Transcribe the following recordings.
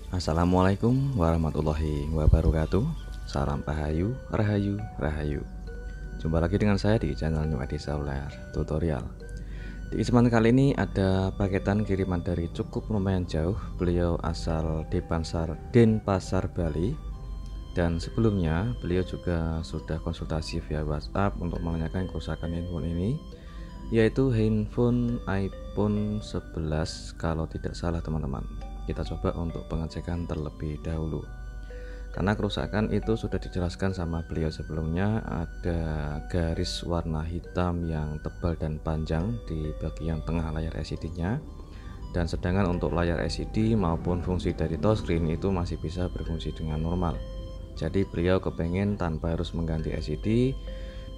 Assalamualaikum warahmatullahi wabarakatuh. Salam Rahayu, Rahayu, Rahayu. Jumpa lagi dengan saya di channel New Edi Seluler Tutorial. Di kesempatan kali ini ada paketan kiriman dari cukup lumayan jauh. Beliau asal Denpasar, Bali. Dan sebelumnya beliau juga sudah konsultasi via WhatsApp untuk menanyakan kerusakan handphone ini, yaitu handphone iPhone 11 kalau tidak salah teman-teman. Kita coba untuk pengecekan terlebih dahulu, karena kerusakan itu sudah dijelaskan sama beliau sebelumnya. Ada garis warna hitam yang tebal dan panjang di bagian tengah layar LCD nya, dan sedangkan untuk layar LCD maupun fungsi dari touchscreen itu masih bisa berfungsi dengan normal. Jadi beliau kepengen tanpa harus mengganti LCD,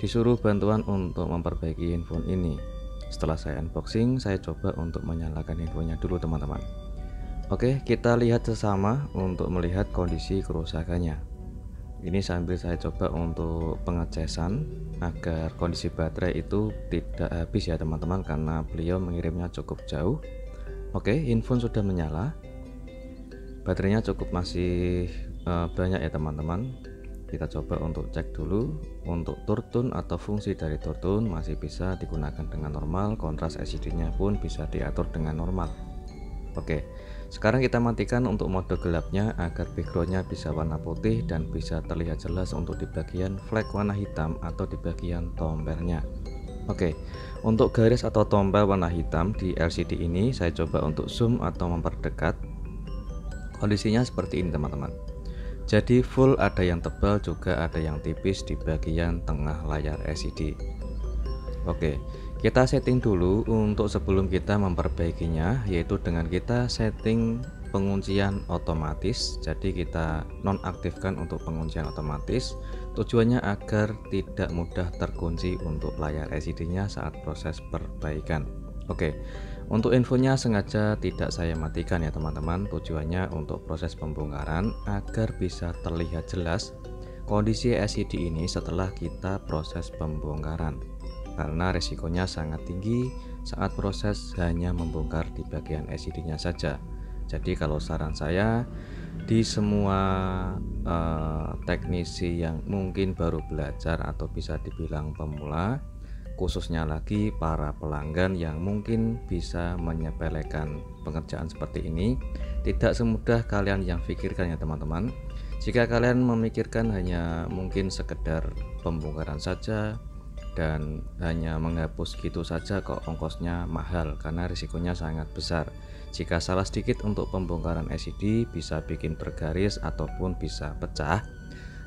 disuruh bantuan untuk memperbaiki handphone ini. Setelah saya unboxing, saya coba untuk menyalakan handphonenya dulu teman-teman. Oke, kita lihat sesama untuk melihat kondisi kerusakannya. Ini sambil saya coba untuk pengecasan agar kondisi baterai itu tidak habis ya teman-teman, karena beliau mengirimnya cukup jauh. Oke, handphone sudah menyala. Baterainya cukup masih banyak ya teman-teman. Kita coba untuk cek dulu. Untuk turtun atau fungsi dari turtun masih bisa digunakan dengan normal. Kontras LCD nya pun bisa diatur dengan normal. Oke, sekarang kita matikan untuk mode gelapnya agar backgroundnya bisa warna putih dan bisa terlihat jelas untuk di bagian flag warna hitam atau di bagian tombelnya. Oke, untuk garis atau tombel warna hitam di LCD ini saya coba untuk zoom atau memperdekat. Kondisinya seperti ini teman-teman. Jadi full, ada yang tebal juga ada yang tipis di bagian tengah layar LCD. Oke, kita setting dulu untuk sebelum kita memperbaikinya, yaitu dengan kita setting penguncian otomatis. Jadi kita nonaktifkan untuk penguncian otomatis, tujuannya agar tidak mudah terkunci untuk layar LCD nya saat proses perbaikan. Oke, untuk infonya sengaja tidak saya matikan ya teman-teman, tujuannya untuk proses pembongkaran agar bisa terlihat jelas kondisi LCD ini setelah kita proses pembongkaran, karena resikonya sangat tinggi saat proses hanya membongkar di bagian LCD nya saja. Jadi kalau saran saya, di semua teknisi yang mungkin baru belajar atau bisa dibilang pemula, khususnya lagi para pelanggan yang mungkin bisa menyepelekan pengerjaan seperti ini, tidak semudah kalian yang pikirkan ya teman-teman. Jika kalian memikirkan hanya mungkin sekedar pembongkaran saja dan hanya menghapus gitu saja, kok ongkosnya mahal, karena risikonya sangat besar. Jika salah sedikit untuk pembongkaran LCD bisa bikin bergaris ataupun bisa pecah.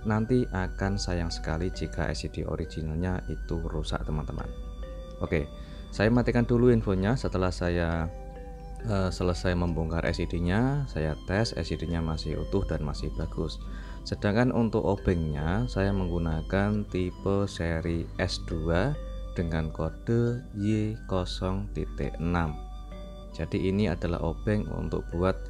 Nanti akan sayang sekali jika LCD originalnya itu rusak teman-teman. Oke, saya matikan dulu infonya. Setelah saya selesai membongkar LCD nya, saya tes LCD nya masih utuh dan masih bagus. Sedangkan untuk obengnya saya menggunakan tipe seri S2 dengan kode Y0.6. Jadi ini adalah obeng untuk buat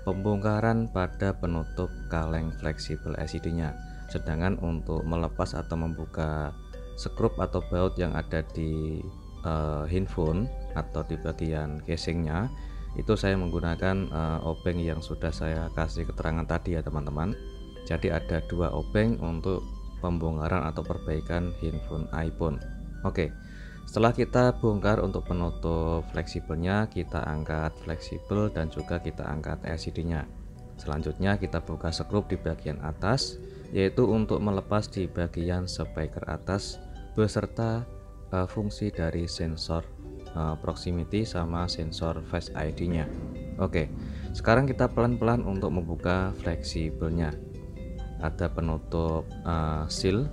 pembongkaran pada penutup kaleng fleksibel LCD nya. Sedangkan untuk melepas atau membuka skrup atau baut yang ada di handphone atau di bagian casingnya, itu saya menggunakan obeng yang sudah saya kasih keterangan tadi ya teman-teman. Jadi ada dua obeng untuk pembongkaran atau perbaikan handphone iPhone. Oke, setelah kita bongkar untuk penutup fleksibelnya, kita angkat fleksibel dan juga kita angkat LCD nya. Selanjutnya kita buka skrup di bagian atas, yaitu untuk melepas di bagian speaker atas beserta fungsi dari sensor proximity sama sensor Face ID nya. Oke, sekarang kita pelan-pelan untuk membuka fleksibelnya. Ada penutup seal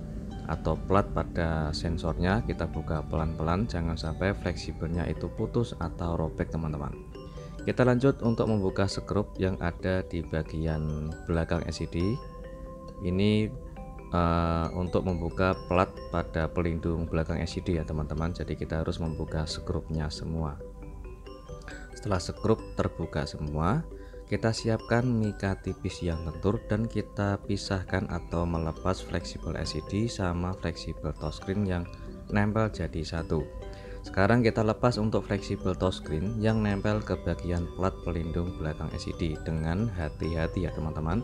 atau plat pada sensornya, kita buka pelan-pelan, jangan sampai fleksibelnya itu putus atau robek teman-teman. Kita lanjut untuk membuka skrup yang ada di bagian belakang LCD. Ini untuk membuka plat pada pelindung belakang LCD ya teman-teman. Jadi kita harus membuka skrupnya semua. Setelah skrup terbuka semua, kita siapkan mika tipis yang lentur dan kita pisahkan atau melepas fleksibel LCD sama fleksibel touchscreen yang nempel jadi satu. Sekarang kita lepas untuk fleksibel touchscreen yang nempel ke bagian plat pelindung belakang LCD dengan hati-hati ya teman-teman.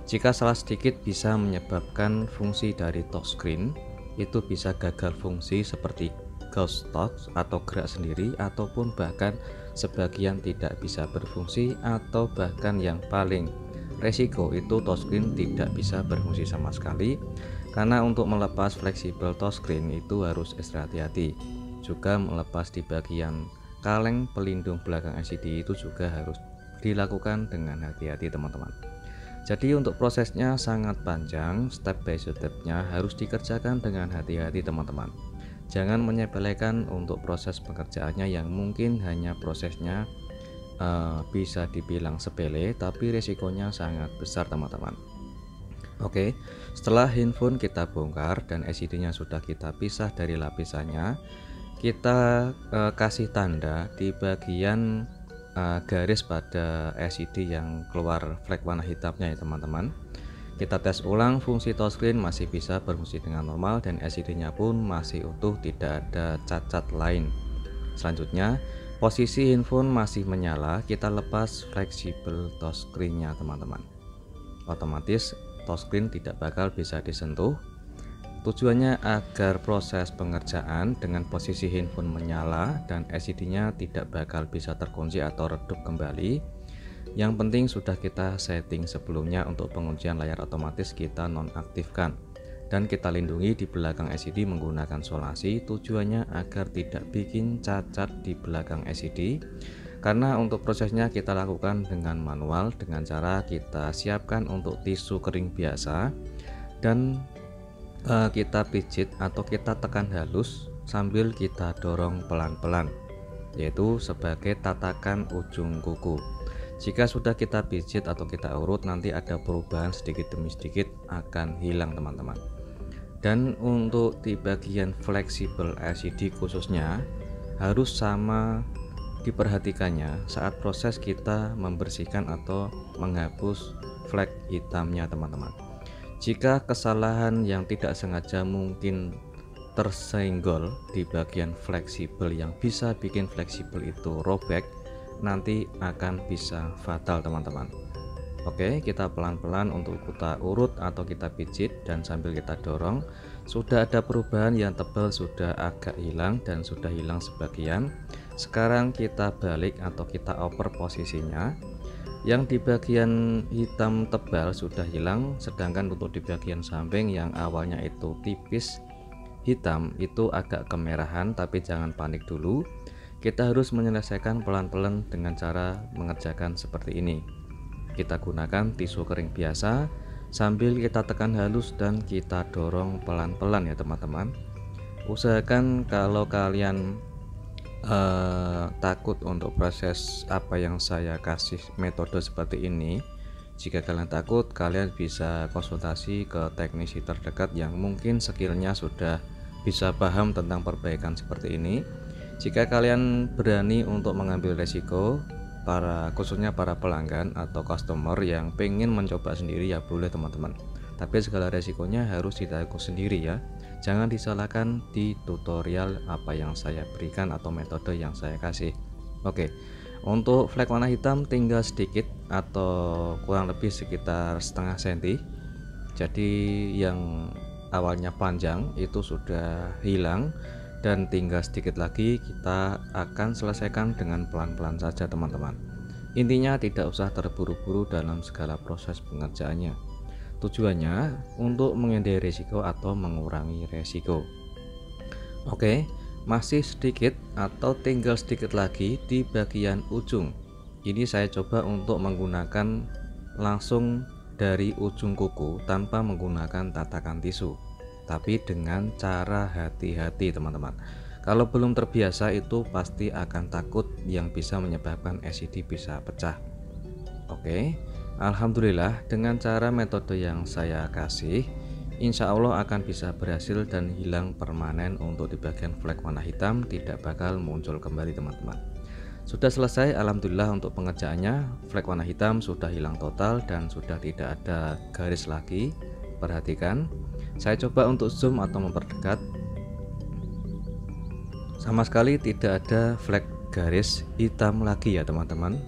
Jika salah sedikit bisa menyebabkan fungsi dari touchscreen itu bisa gagal fungsi seperti ghost touch atau gerak sendiri, ataupun bahkan sebagian tidak bisa berfungsi, atau bahkan yang paling resiko itu touchscreen tidak bisa berfungsi sama sekali. Karena untuk melepas fleksibel touchscreen itu harus ekstra hati-hati. Juga melepas di bagian kaleng pelindung belakang LCD itu juga harus dilakukan dengan hati-hati teman-teman. Jadi untuk prosesnya sangat panjang, step by stepnya harus dikerjakan dengan hati-hati teman-teman. Jangan menyepelekan untuk proses pengerjaannya yang mungkin hanya prosesnya bisa dibilang sepele, tapi resikonya sangat besar teman-teman. Oke, setelah handphone kita bongkar dan LCD-nya sudah kita pisah dari lapisannya, kita kasih tanda di bagian garis pada LCD yang keluar flek warna hitamnya ya teman-teman. Kita tes ulang, fungsi touchscreen masih bisa berfungsi dengan normal dan LCD-nya pun masih utuh, tidak ada cacat lain. Selanjutnya, posisi handphone masih menyala, kita lepas fleksibel touchscreen-nya teman-teman. Otomatis touchscreen tidak bakal bisa disentuh. Tujuannya agar proses pengerjaan dengan posisi handphone menyala dan LCD-nya tidak bakal bisa terkunci atau redup kembali. Yang penting sudah kita setting sebelumnya untuk penguncian layar otomatis kita nonaktifkan, dan kita lindungi di belakang LCD menggunakan solasi. Tujuannya agar tidak bikin cacat di belakang LCD. Karena untuk prosesnya kita lakukan dengan manual dengan cara kita siapkan untuk tisu kering biasa dan kita pijit atau kita tekan halus sambil kita dorong pelan-pelan, yaitu sebagai tatakan ujung kuku. Jika sudah kita pijit atau kita urut, nanti ada perubahan sedikit demi sedikit akan hilang teman-teman. Dan untuk di bagian fleksibel LCD khususnya harus sama diperhatikannya saat proses kita membersihkan atau menghapus flek hitamnya teman-teman. Jika kesalahan yang tidak sengaja mungkin tersenggol di bagian fleksibel yang bisa bikin fleksibel itu robek, nanti akan bisa fatal teman-teman. Oke, kita pelan-pelan untuk kita urut atau kita pijit dan sambil kita dorong. Sudah ada perubahan, yang tebal sudah agak hilang dan sudah hilang sebagian. Sekarang kita balik atau kita oper posisinya. Yang di bagian hitam tebal sudah hilang, sedangkan untuk di bagian samping yang awalnya itu tipis hitam itu agak kemerahan, tapi jangan panik dulu. Kita harus menyelesaikan pelan-pelan dengan cara mengerjakan seperti ini. Kita gunakan tisu kering biasa sambil kita tekan halus dan kita dorong pelan-pelan ya teman-teman. Usahakan kalau kalian takut untuk proses apa yang saya kasih metode seperti ini, jika kalian takut, kalian bisa konsultasi ke teknisi terdekat yang mungkin skillnya sudah bisa paham tentang perbaikan seperti ini. Jika kalian berani untuk mengambil resiko, khususnya para pelanggan atau customer yang pengen mencoba sendiri, ya boleh teman-teman, tapi segala resikonya harus ditanggung sendiri ya. Jangan disalahkan di tutorial apa yang saya berikan atau metode yang saya kasih. Oke, untuk flek warna hitam tinggal sedikit atau kurang lebih sekitar setengah senti. Jadi yang awalnya panjang itu sudah hilang dan tinggal sedikit lagi. Kita akan selesaikan dengan pelan-pelan saja teman-teman. Intinya tidak usah terburu-buru dalam segala proses pengerjaannya. Tujuannya untuk menghindari risiko atau mengurangi risiko. Oke, masih sedikit atau tinggal sedikit lagi di bagian ujung. Ini saya coba untuk menggunakan langsung dari ujung kuku tanpa menggunakan tatakan tisu, tapi dengan cara hati-hati teman-teman. Kalau belum terbiasa itu pasti akan takut yang bisa menyebabkan LCD bisa pecah. Oke, alhamdulillah dengan cara metode yang saya kasih, insya Allah akan bisa berhasil dan hilang permanen. Untuk di bagian flek warna hitam tidak bakal muncul kembali teman-teman. Sudah selesai alhamdulillah untuk pengerjaannya. Flek warna hitam sudah hilang total dan sudah tidak ada garis lagi. Perhatikan, saya coba untuk zoom atau memperdekat. sama sekali tidak ada flag garis hitam lagi ya teman-teman.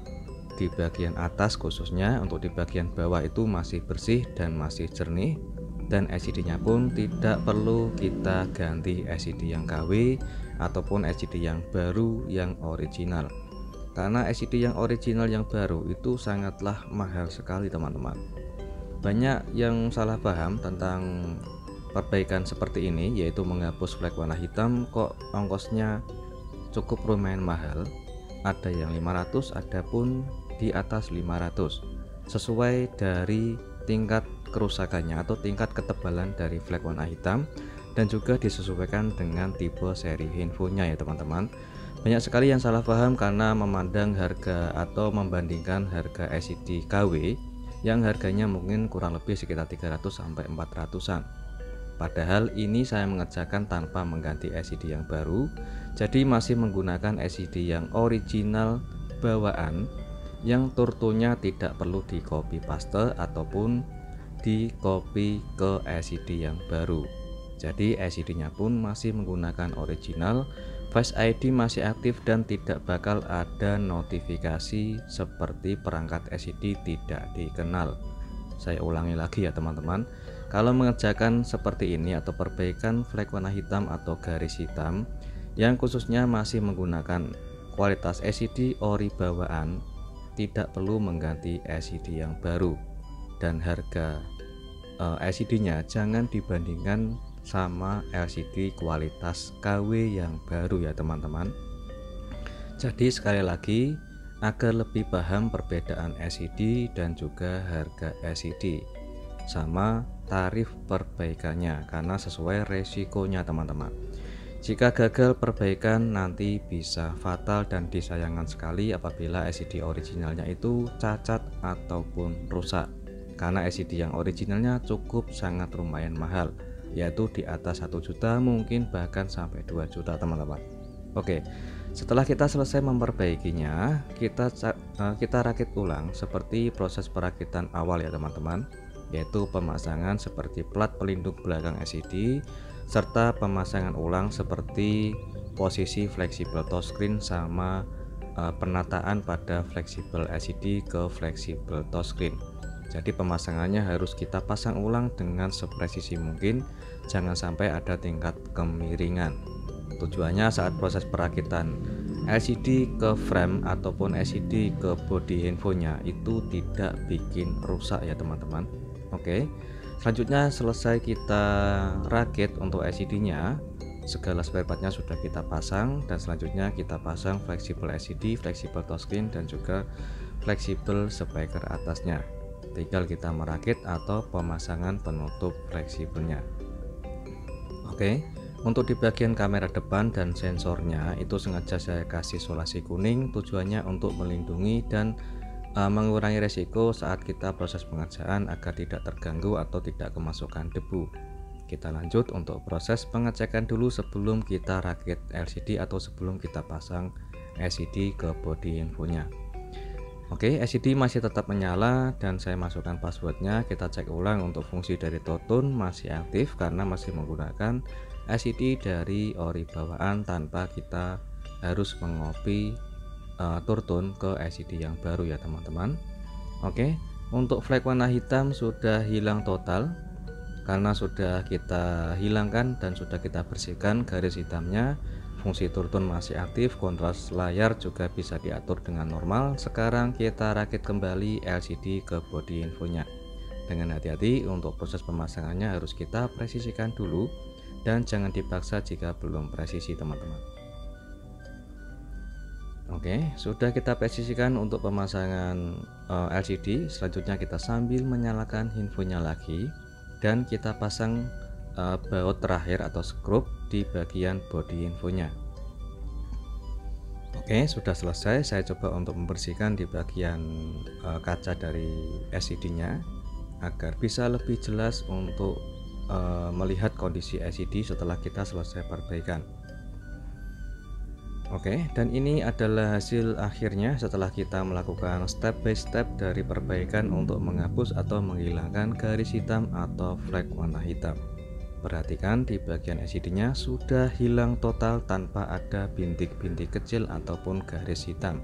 Di bagian atas khususnya, untuk di bagian bawah itu masih bersih dan masih jernih, dan LCD-nya pun tidak perlu kita ganti LCD yang KW ataupun LCD yang baru yang original, karena LCD yang original yang baru itu sangatlah mahal sekali teman-teman. Banyak yang salah paham tentang perbaikan seperti ini, yaitu menghapus flag warna hitam kok ongkosnya cukup lumayan mahal. Ada yang 500, ada pun di atas 500, sesuai dari tingkat kerusakannya atau tingkat ketebalan dari flag warna hitam, dan juga disesuaikan dengan tipe seri handphonenya ya teman-teman. Banyak sekali yang salah paham karena memandang harga atau membandingkan harga LCD KW yang harganya mungkin kurang lebih sekitar 300 sampai 400-an. Padahal ini saya mengerjakan tanpa mengganti LCD yang baru, jadi masih menggunakan LCD yang original bawaan, yang turtonya tidak perlu di copy paste ataupun di copy ke LCD yang baru. Jadi LCD nya pun masih menggunakan original, Face ID masih aktif, dan tidak bakal ada notifikasi seperti perangkat LCD tidak dikenal. Saya ulangi lagi ya teman-teman, kalau mengerjakan seperti ini atau perbaikan flag warna hitam atau garis hitam yang khususnya masih menggunakan kualitas LCD ori bawaan, tidak perlu mengganti LCD yang baru, dan harga LCD-nya jangan dibandingkan sama LCD kualitas KW yang baru ya teman-teman. Jadi sekali lagi, agar lebih paham perbedaan LCD dan juga harga LCD sama tarif perbaikannya, karena sesuai resikonya teman-teman. Jika gagal perbaikan nanti bisa fatal dan disayangkan sekali apabila LCD originalnya itu cacat ataupun rusak, karena LCD yang originalnya cukup sangat lumayan mahal, yaitu di atas 1 juta, mungkin bahkan sampai 2 juta teman-teman. Oke, setelah kita selesai memperbaikinya, kita rakit ulang seperti proses perakitan awal ya teman-teman, yaitu pemasangan seperti plat pelindung belakang LCD, serta pemasangan ulang seperti posisi fleksibel touchscreen sama penataan pada fleksibel LCD ke fleksibel touchscreen. Jadi pemasangannya harus kita pasang ulang dengan sepresisi mungkin, jangan sampai ada tingkat kemiringan. Tujuannya saat proses perakitan LCD ke frame ataupun LCD ke body handphonenya itu tidak bikin rusak ya teman-teman. Oke, selanjutnya selesai kita rakit untuk LCD-nya, segala spare part-nya sudah kita pasang, dan selanjutnya kita pasang fleksibel LCD, fleksibel touchscreen, dan juga fleksibel speaker atasnya. Tinggal kita merakit atau pemasangan penutup fleksibelnya. Oke, untuk di bagian kamera depan dan sensornya itu sengaja saya kasih solasi kuning, tujuannya untuk melindungi dan mengurangi resiko saat kita proses pengerjaan agar tidak terganggu atau tidak kemasukan debu. Kita lanjut untuk proses pengecekan dulu sebelum kita rakit LCD atau sebelum kita pasang LCD ke body infonya. Oke, LCD masih tetap menyala dan saya masukkan passwordnya. Kita cek ulang untuk fungsi dari Totun masih aktif karena masih menggunakan LCD dari ori bawaan tanpa kita harus mengopi turtun ke LCD yang baru ya teman-teman. Oke, untuk flag warna hitam sudah hilang total karena sudah kita hilangkan dan sudah kita bersihkan garis hitamnya. Fungsi turtun masih aktif, kontras layar juga bisa diatur dengan normal. Sekarang kita rakit kembali LCD ke body infonya. Dengan hati-hati, untuk proses pemasangannya harus kita presisikan dulu dan jangan dipaksa jika belum presisi teman-teman. Oke, sudah kita presisikan untuk pemasangan LCD. Selanjutnya kita sambil menyalakan infonya lagi dan kita pasang baut terakhir atau skrup di bagian body infonya. Oke, sudah selesai. Saya coba untuk membersihkan di bagian kaca dari LCD-nya agar bisa lebih jelas untuk melihat kondisi LCD setelah kita selesai perbaikan. Oke, dan ini adalah hasil akhirnya setelah kita melakukan step by step dari perbaikan untuk menghapus atau menghilangkan garis hitam atau flag warna hitam. Perhatikan di bagian LCD-nya sudah hilang total tanpa ada bintik-bintik kecil ataupun garis hitam.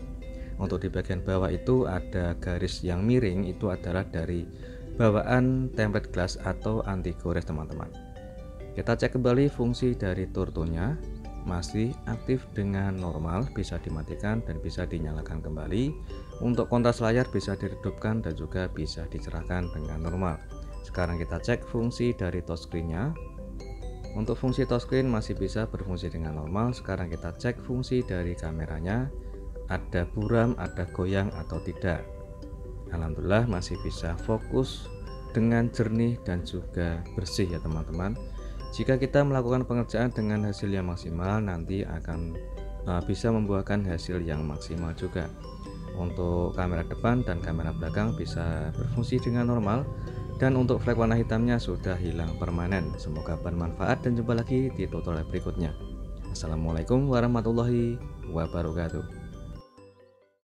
Untuk di bagian bawah itu ada garis yang miring, itu adalah dari bawaan tempered glass atau anti gores teman-teman. Kita cek kembali fungsi dari turtonya, masih aktif dengan normal, bisa dimatikan dan bisa dinyalakan kembali. Untuk kontras layar bisa diredupkan dan juga bisa dicerahkan dengan normal. Sekarang kita cek fungsi dari touchscreen-nya. Untuk fungsi touchscreen masih bisa berfungsi dengan normal. Sekarang kita cek fungsi dari kameranya, ada buram, ada goyang atau tidak. Alhamdulillah masih bisa fokus dengan jernih dan juga bersih ya teman-teman. Jika kita melakukan pengerjaan dengan hasil yang maksimal, nanti akan bisa membuahkan hasil yang maksimal juga. Untuk kamera depan dan kamera belakang bisa berfungsi dengan normal. Dan untuk flek warna hitamnya sudah hilang permanen. Semoga bermanfaat dan jumpa lagi di tutorial berikutnya. Assalamualaikum warahmatullahi wabarakatuh.